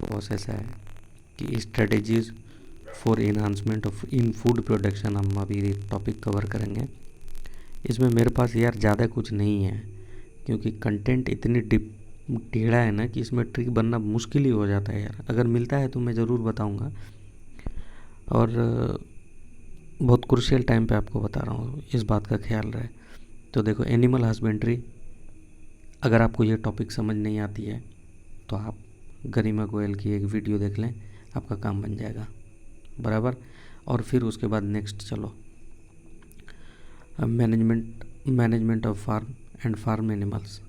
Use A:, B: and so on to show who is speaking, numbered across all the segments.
A: Process है कि strategies for enhancement of in food production, हम अभी टॉपिक कवर करेंगे। इसमें मेरे पास यार ज़्यादा कुछ नहीं है, क्योंकि कंटेंट इतनी टेढ़ा है ना कि इसमें ट्रिक बनना मुश्किल ही हो जाता है यार। अगर मिलता है तो मैं ज़रूर बताऊंगा, और बहुत क्रूशियल टाइम पे आपको बता रहा हूँ, इस बात का ख्याल रहे। तो देखो, एनिमल हस्बेंड्री, अगर आपको ये टॉपिक समझ नहीं आती है तो आप गरिमा गोयल की एक वीडियो देख लें, आपका काम बन जाएगा बराबर। और फिर उसके बाद नेक्स्ट चलो, management of farm and farm animals,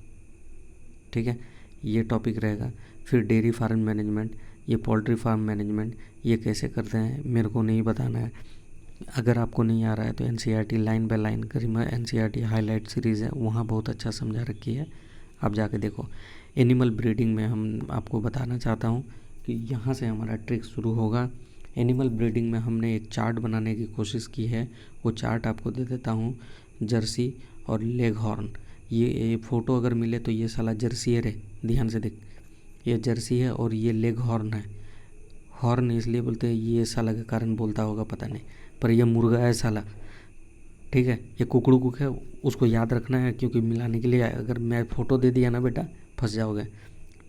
A: ठीक है, ये टॉपिक रहेगा। फिर डेयरी फार्म मैनेजमेंट, ये पोल्ट्री फार्म मैनेजमेंट, ये कैसे करते हैं मेरे को नहीं बताना है। अगर आपको नहीं आ रहा है तो NCERT line by line, Garima NCERT highlight series है, वहाँ बहुत अच्छा समझा रखी है, आप जाके देखो। एनिमल ब्रीडिंग में हम आपको बताना चाहता हूँ कि यहाँ से हमारा ट्रिक शुरू होगा। एनिमल ब्रीडिंग में हमने एक चार्ट बनाने की कोशिश की है, वो चार्ट आपको दे देता हूँ। जर्सी और लेग हॉर्न, ये फ़ोटो अगर मिले तो ये साला जर्सी है रे, ध्यान से देख, ये जर्सी है और ये लेग हॉर्न है। हॉर्न इसलिए बोलते हैं, ये साला के कारण बोलता होगा पता नहीं, पर यह मुर्गा है साला, ठीक है। ये कुकड़ू कुक है, उसको याद रखना है, क्योंकि मिलाने के लिए अगर मैं फ़ोटो दे दिया ना बेटा, फंस जाओगे,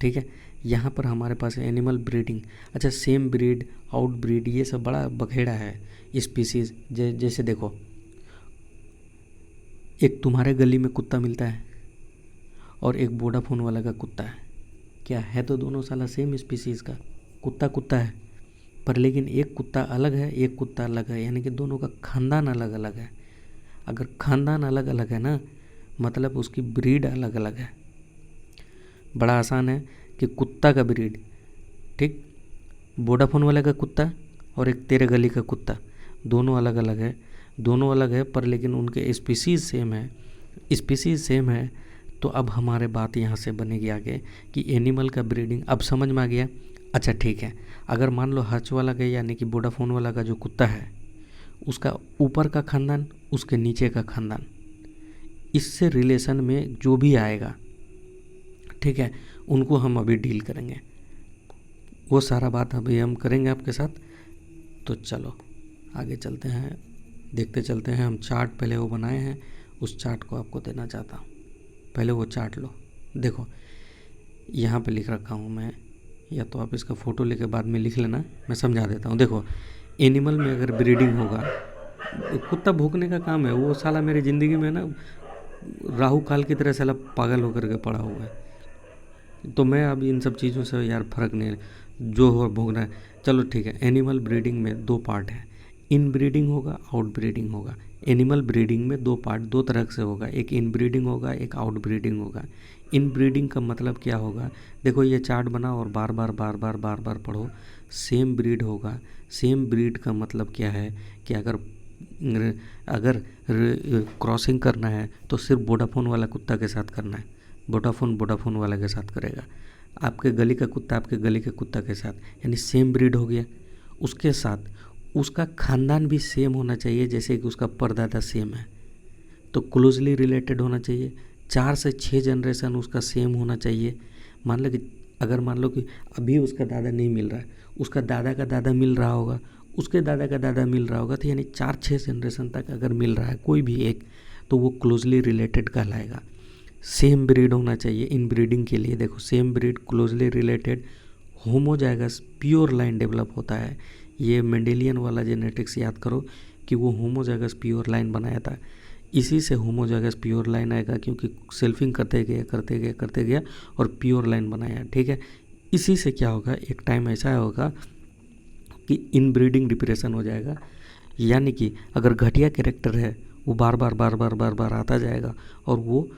A: ठीक है। यहाँ पर हमारे पास है एनिमल ब्रीडिंग। अच्छा, सेम ब्रीड, आउट ब्रीड, ये सब बड़ा बखेड़ा है स्पीसीज़। जैसे देखो, एक तुम्हारे गली में कुत्ता मिलता है और एक वोडाफोन वाला का कुत्ता है, क्या है तो दोनों साला सेम स्पीसीज़ का कुत्ता कुत्ता है, पर लेकिन एक कुत्ता अलग है, एक कुत्ता अलग है, यानी कि दोनों का खानदान अलग अलग है। अगर खानदान अलग अलग है ना, मतलब उसकी ब्रीड अलग अलग है। बड़ा आसान है कि कुत्ता का ब्रीड, ठीक, वोडाफोन वाले का कुत्ता और एक तेरे गली का कुत्ता, दोनों अलग अलग है, दोनों अलग है, पर लेकिन उनके स्पीसीज़ सेम है। स्पीसीज़ सेम है तो अब हमारे बात यहाँ से बनेगी आगे कि एनिमल का ब्रीडिंग अब समझ में आ गया। अच्छा ठीक है, अगर मान लो हच वाला का यानी कि वोडाफोन वाला का जो कुत्ता है, उसका ऊपर का खानदान, उसके नीचे का खानदान, इससे रिलेशन में जो भी आएगा, ठीक है, उनको हम अभी डील करेंगे, वो सारा बात अभी हम करेंगे आपके साथ। तो चलो आगे चलते हैं, देखते चलते हैं। हम चार्ट पहले वो बनाए हैं, उस चार्ट को आपको देना चाहता हूँ। पहले वो चार्ट लो, देखो यहाँ पे लिख रखा हूँ मैं, या तो आप इसका फ़ोटो लेके बाद में लिख लेना, मैं समझा देता हूँ। देखो, एनिमल में अगर ब्रीडिंग होगा, कुत्ता भौंकने का काम है, वो साला मेरी ज़िंदगी में ना राहु काल की तरह साला पागल होकर के पड़ा हुआ है। तो मैं अब इन सब चीज़ों से यार फ़र्क नहीं, जो हो भोगना है। चलो ठीक है, एनिमल ब्रीडिंग में दो पार्ट है, इन ब्रीडिंग होगा, आउट ब्रीडिंग होगा। एनिमल ब्रीडिंग में दो पार्ट, दो तरह से होगा, एक इन ब्रीडिंग होगा, एक आउट ब्रीडिंग होगा। इन ब्रीडिंग का मतलब क्या होगा, देखो ये चार्ट बना और बार बार बार बार बार बार पढ़ो। सेम ब्रीड होगा, सेम ब्रीड का मतलब क्या है कि अगर अगर क्रॉसिंग करना है तो सिर्फ वोडाफोन वाला कुत्ता के साथ करना है, वोडाफोन वाला के साथ करेगा, आपके गली का कुत्ता आपके गली के कुत्ता के साथ, यानी सेम ब्रीड हो गया। उसके साथ उसका खानदान भी सेम होना चाहिए, जैसे कि उसका परदादा सेम है तो क्लोजली रिलेटेड होना चाहिए। 4 से 6 जनरेशन उसका सेम होना चाहिए। मान लो कि अगर मान लो कि अभी उसका दादा नहीं मिल रहा है, उसका दादा का दादा मिल रहा होगा, उसके दादा का दादा मिल रहा होगा, तो यानी 4-6 जनरेशन तक अगर मिल रहा है कोई भी एक, तो वो क्लोजली रिलेटेड कहलाएगा। सेम ब्रीड होना चाहिए इन ब्रीडिंग के लिए। देखो, same breed, closely related, homozygous pure line develop होता है। ये मेंडेलियन वाला जेनेटिक्स याद करो कि वो होमोजाइगस प्योर लाइन बनाया था, इसी से होमोजाइगस प्योर लाइन आएगा, क्योंकि सेल्फिंग करते गया और प्योर लाइन बनाया, ठीक है। इसी से क्या होगा, एक टाइम ऐसा होगा कि इनब्रीडिंग डिप्रेशन हो जाएगा, यानी कि अगर घटिया कैरेक्टर है वो बार बार आता जाएगा और वो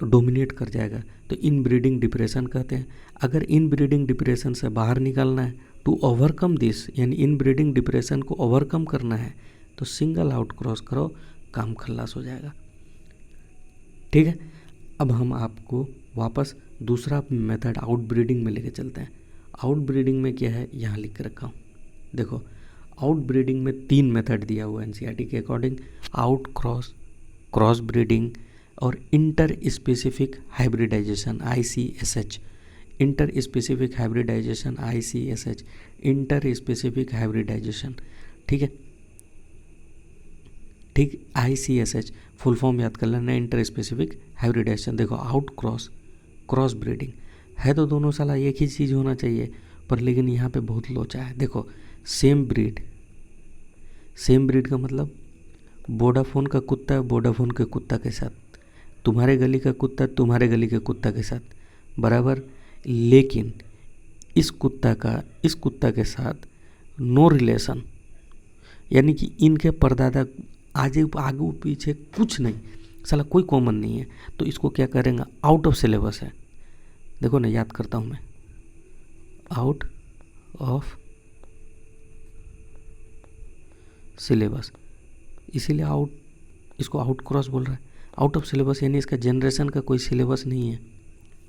A: डोमिनेट कर जाएगा, तो इनब्रीडिंग डिप्रेशन कहते हैं। अगर इनब्रीडिंग डिप्रेशन से बाहर निकलना है, टू ओवरकम दिस, यानी इनब्रीडिंग डिप्रेशन को ओवरकम करना है, तो सिंगल आउट क्रॉस करो, काम खल्लास हो जाएगा, ठीक है। अब हम आपको वापस दूसरा मेथड आउट ब्रीडिंग में लेके चलते हैं। आउट ब्रीडिंग में क्या है, यहाँ लिख के रखा हूँ, देखो। आउट ब्रीडिंग में 3 मेथड दिया हुआ है एनसीईआरटी के according, outcross, cross breeding और interspecific hybridization, ICSH। Interspecific hybridization, ICSH, interspecific hybridization, ठीक है, ठीक, ICSH फुल फॉर्म याद कर लेना, इंटर स्पेसिफिक हाइब्रिडाइजेशन। देखो आउट क्रॉस, क्रॉस ब्रीडिंग है तो दोनों साला एक ही चीज़ होना चाहिए, पर लेकिन यहाँ पे बहुत लोचा है। देखो सेम ब्रीड, सेम ब्रीड का मतलब वोडाफोन का कुत्ता वोडाफोन के कुत्ता के साथ, तुम्हारे गली का कुत्ता तुम्हारे गली के कुत्ता के साथ बराबर, लेकिन इस कुत्ता के साथ नो रिलेशन, यानी कि इनके परदादा आगे आगे पीछे कुछ नहीं, साला कोई कॉमन नहीं है, तो इसको क्या करेंगे, आउट ऑफ सिलेबस है। देखो ना याद करता हूँ मैं, आउट ऑफ सिलेबस, इसीलिए इसको आउट क्रॉस बोल रहा है। आउट ऑफ सिलेबस यानी इसका जनरेशन का कोई सिलेबस नहीं है,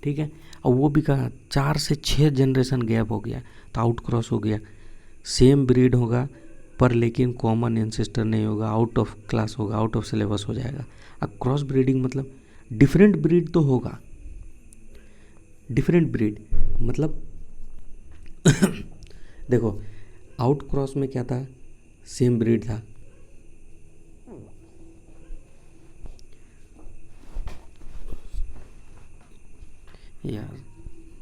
A: ठीक है, और वो भी कहा 4 से 6 जनरेशन गैप हो गया तो आउट क्रॉस हो गया। सेम ब्रीड होगा पर लेकिन कॉमन एंसेस्टर नहीं होगा, आउट ऑफ क्लास होगा, आउट ऑफ सिलेबस हो जाएगा। अब क्रॉस ब्रीडिंग मतलब डिफरेंट ब्रीड तो होगा, डिफरेंट ब्रीड मतलब देखो आउट क्रॉस में क्या था, सेम ब्रीड था, यार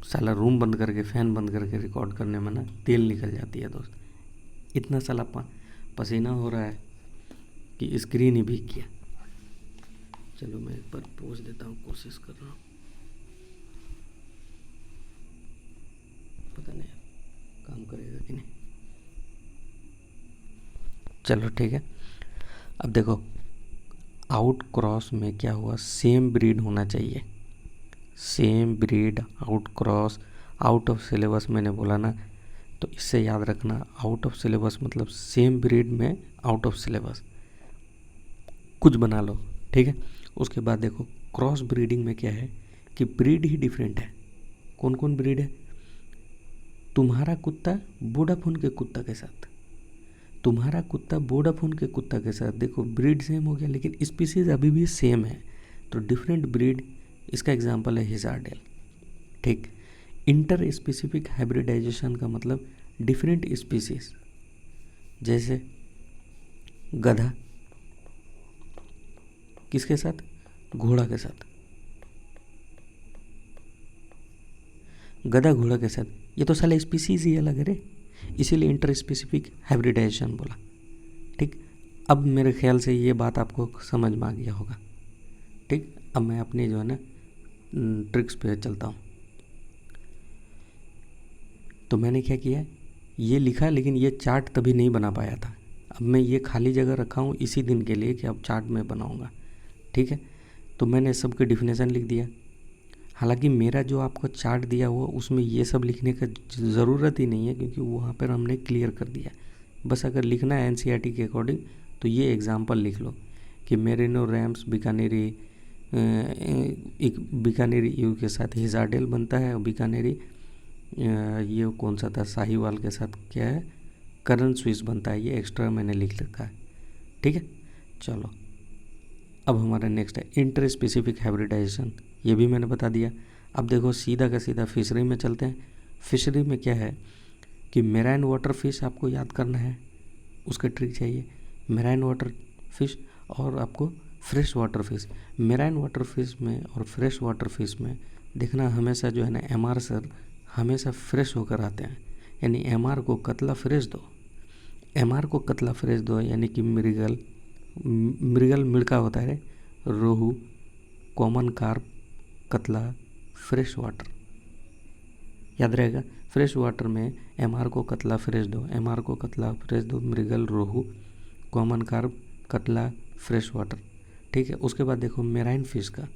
A: साला रूम बंद करके फैन बंद करके रिकॉर्ड करने में ना तेल निकल जाती है दोस्त, इतना साला पसीना हो रहा है कि स्क्रीन ही भीग गया। चलो मैं एक बार पोंछ देता हूँ, कोशिश कर रहा हूँ, पता नहीं काम करेगा कि नहीं। चलो ठीक है, अब देखो आउट क्रॉस में क्या हुआ, सेम ब्रीड होना चाहिए, same breed, out cross, out of syllabus मैंने बोला ना, तो इससे याद रखना आउट ऑफ सिलेबस मतलब सेम ब्रीड में आउट ऑफ सिलेबस कुछ बना लो, ठीक है। उसके बाद देखो क्रॉस ब्रीडिंग में क्या है कि ब्रीड ही डिफरेंट है। कौन कौन ब्रीड है, तुम्हारा कुत्ता वोडाफोन के कुत्ता के साथ, तुम्हारा कुत्ता वोडाफोन के कुत्ता के साथ, देखो ब्रीड सेम हो गया लेकिन स्पीसीज अभी भी सेम है, तो डिफरेंट ब्रीड, इसका एग्जांपल है हिजारडेल, ठीक। इंटर स्पेसिफिक हाइब्रिडाइजेशन का मतलब डिफरेंट स्पीसीज, जैसे गधा किसके साथ, घोड़ा के साथ, गधा घोड़ा के साथ, ये तो साला स्पीसीज ही अलग है रे, इसीलिए इंटर स्पेसिफिक हाइब्रिडाइजेशन बोला, ठीक। अब मेरे ख्याल से ये बात आपको समझ में आ गया होगा, ठीक। अब मैं अपनी जो है ना ट्रिक्स पे चलता हूँ। तो मैंने क्या किया, ये लिखा लेकिन ये चार्ट तभी नहीं बना पाया था, अब मैं ये खाली जगह रखा हूँ इसी दिन के लिए कि अब चार्ट में बनाऊँगा, ठीक है। तो मैंने सबके डिफिनेशन लिख दिया, हालांकि मेरा जो आपको चार्ट दिया हुआ उसमें ये सब लिखने का ज़रूरत ही नहीं है क्योंकि वहाँ पर हमने क्लियर कर दिया। बस अगर लिखना है NCERT के अकॉर्डिंग तो ये एग्जांपल लिख लो कि मेरिनो, रैम्स, बीकानेरी, एक बीकानेरी यू के साथ हिजारडेल बनता है, और बीकानेरी ये कौन सा था, साहिवाल के साथ क्या है, करन स्विस बनता है, ये एक्स्ट्रा मैंने लिख रखा है, ठीक है। चलो अब हमारा नेक्स्ट है इंटर स्पेसिफिक हाइब्रिडाइजेशन, ये भी मैंने बता दिया। अब देखो सीधा का सीधा फिशरी में चलते हैं। फिशरी में क्या है कि मेराइन वाटर फिश आपको याद करना है, उसका ट्रिक चाहिए, मेराइन वाटर फिश और आपको fresh water fish. Marine water fish में और फ्रेश वाटर फिश में देखना हमेशा जो है ना MR सर हमेशा फ्रेश होकर आते हैं, यानी MR को कतला फ्रेश दो, MR को कतला फ्रेश दो, यानी कि मृगल मिड़का होता है, रोहू, कॉमन कार्प, कतला, फ्रेश वाटर, याद रहेगा। फ्रेश वाटर में MR को कतला फ्रेश दो, MR को कतला फ्रेश दो, मृगल, रोहू, कॉमन कार्प, कतला, फ्रेश वाटर, ठीक है। उसके बाद देखो मेराइन फिश का,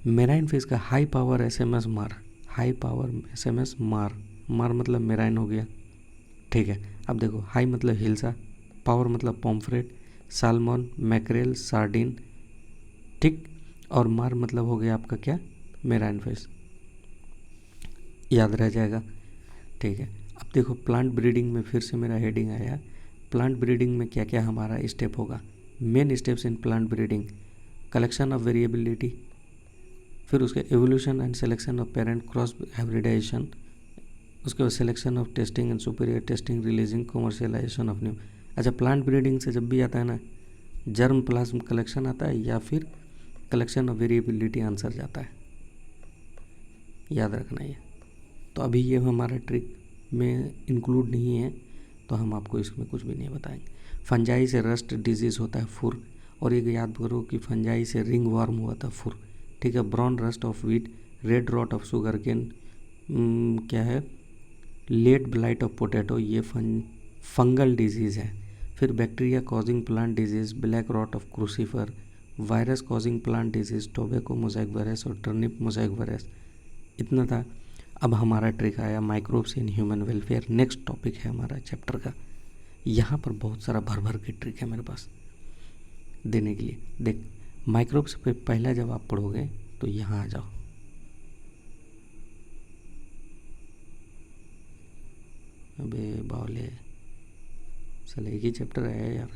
A: मेराइन फिश का हाई पावर SMS मार, हाई पावर SMS मार, मार मतलब मेराइन हो गया, ठीक है। अब देखो हाई मतलब हिल्सा, पावर मतलब पॉम्फ्रेट, सालमन, मैकरेल, सार्डिन, ठीक, और मार मतलब हो गया आपका क्या, मेराइन फिश, याद रह जाएगा, ठीक है। अब देखो प्लांट ब्रीडिंग में फिर से मेरा हेडिंग आया, प्लांट ब्रीडिंग में क्या क्या हमारा स्टेप होगा, main steps in plant breeding, collection of variability, फिर उसके evolution and selection of parent cross hybridization, उसके बाद selection of testing and superior testing releasing commercialization of new. अच्छा, प्लांट ब्रीडिंग से जब भी आता है ना, जर्म प्लाज्म कलेक्शन आता है या फिर कलेक्शन ऑफ वेरिएबिलिटी आंसर जाता है, याद रखना ये। तो अभी ये हमारा ट्रिक में इंक्लूड नहीं है, तो हम आपको इसमें कुछ भी नहीं बताएंगे। फंजाई से रस्ट डिजीज़ होता है फुर, और ये याद करो कि फंजाई से रिंग वार्म हुआ था फुर, ठीक है। Brown rust of wheat, red rot of sugar cane, क्या है, लेट ब्लाइट ऑफ पोटैटो, ये फंगल डिजीज़ है। फिर bacteria causing plant disease, black rot of crucifer, virus causing plant disease, tobacco mosaic virus और टर्निप मोज़ाइक वायरस। इतना था। अब हमारा ट्रिक आया microbes in human welfare. Next topic है हमारा चैप्टर का। यहाँ पर बहुत सारा भर भर के ट्रिक है मेरे पास देने के लिए। देख, माइक्रोब्स पे पहला जब आप पढ़ोगे तो यहाँ आ जाओ। अबे बावले, चल एक ही चैप्टर है यार।